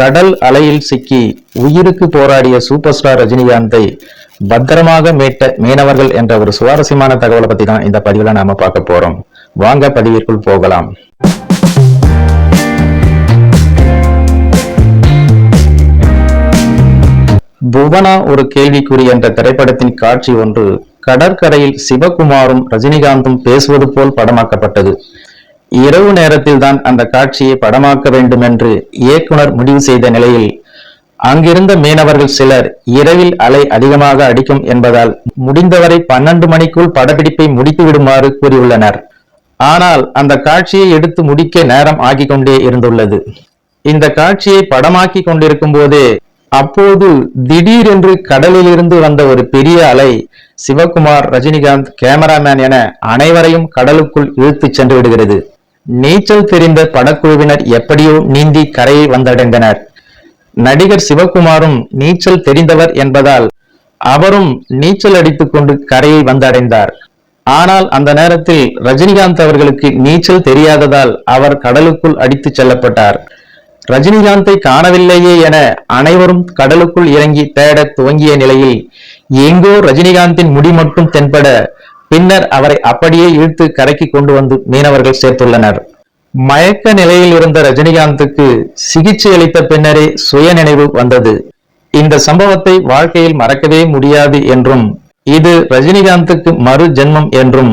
கடல் அலையில் சிக்கி உயிருக்கு போராடிய சூப்பர் ஸ்டார் ரஜினிகாந்தை பத்திரமாக மீட்ட மீனவர்கள் என்ற ஒரு சுவாரஸ்யமான தகவலை பத்தி தான் இந்த பதிவுல நாம பார்க்க போறோம். வாங்க பதிவிற்குள் போகலாம். புவனா ஒரு கேள்விக்குறி என்ற திரைப்படத்தின் காட்சி ஒன்று கடற்கரையில் சிவகுமாரும் ரஜினிகாந்தும் பேசுவது போல் படமாக்கப்பட்டது. இரவு நேரத்தில் தான் அந்த காட்சியை படமாக்க வேண்டும் என்று இயக்குனர் முடிவு செய்த நிலையில் அங்கிருந்த மீனவர்கள் சிலர் இரவில் அலை அதிகமாக அடிக்கும் என்பதால் முடிந்தவரை 12 மணிக்குள் படப்பிடிப்பை முடித்து விடுமாறு கூறியுள்ளனர். ஆனால் அந்த காட்சியை எடுத்து முடிக்க நேரம் ஆகிக் கொண்டே இருந்துள்ளது. இந்த காட்சியை படமாக்கி கொண்டிருக்கும் போதே அப்போது திடீரென்று கடலில் இருந்து வந்த ஒரு பெரிய அலை சிவகுமார், ரஜினிகாந்த், கேமராமேன் என அனைவரையும் கடலுக்குள் இழுத்து சென்று விடுகிறது. நீச்சல் தெரிந்த படக்குழுவினர் எப்படியோ நீந்தி கரையை வந்தடைந்தனர். நடிகர் சிவகுமாரும் நீச்சல் தெரிந்தவர் என்பதால் அவரும் நீச்சல் அடித்துக் கொண்டு கரையை வந்தடைந்தார். ஆனால் அந்த நேரத்தில் ரஜினிகாந்த் அவர்களுக்கு நீச்சல் தெரியாததால் அவர் கடலுக்குள் அடித்து செல்லப்பட்டார். ரஜினிகாந்தை காணவில்லையே என அனைவரும் கடலுக்குள் இறங்கி தேட துவங்கிய நிலையில் எங்கோ ரஜினிகாந்தின் முடி மட்டும் தென்பட பின்னர் அவரை அப்படியே இழுத்து கரைக்கு கொண்டு வந்து மீனவர்கள் சேர்த்துள்ளனர். மயக்க நிலையில் இருந்த ரஜினிகாந்துக்கு சிகிச்சை அளித்த பின்னரே சுய நினைவு வந்தது. இந்த சம்பவத்தை வாழ்க்கையில் மறக்கவே முடியாது என்றும் இது ரஜினிகாந்துக்கு மறு ஜென்மம் என்றும்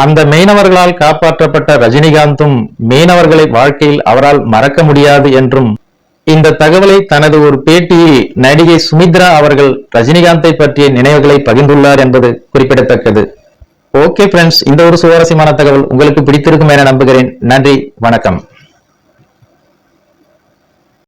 அந்த மீனவர்களால் காப்பாற்றப்பட்ட ரஜினிகாந்தும் மீனவர்களை வாழ்க்கையில் அவரால் மறக்க முடியாது என்றும் இந்த தகவலை தனது ஒரு பேட்டியில் நடிகை சுமித்ரா அவர்கள் ரஜினிகாந்தை பற்றிய நினைவுகளை பகிர்ந்துள்ளார் என்பது குறிப்பிடத்தக்கது. ஓகே ஃப்ரெண்ட்ஸ், இந்த ஒரு சுவாரஸ்யமான தகவல் உங்களுக்கு பிடித்திருக்கும் என நம்புகிறேன். நன்றி, வணக்கம்.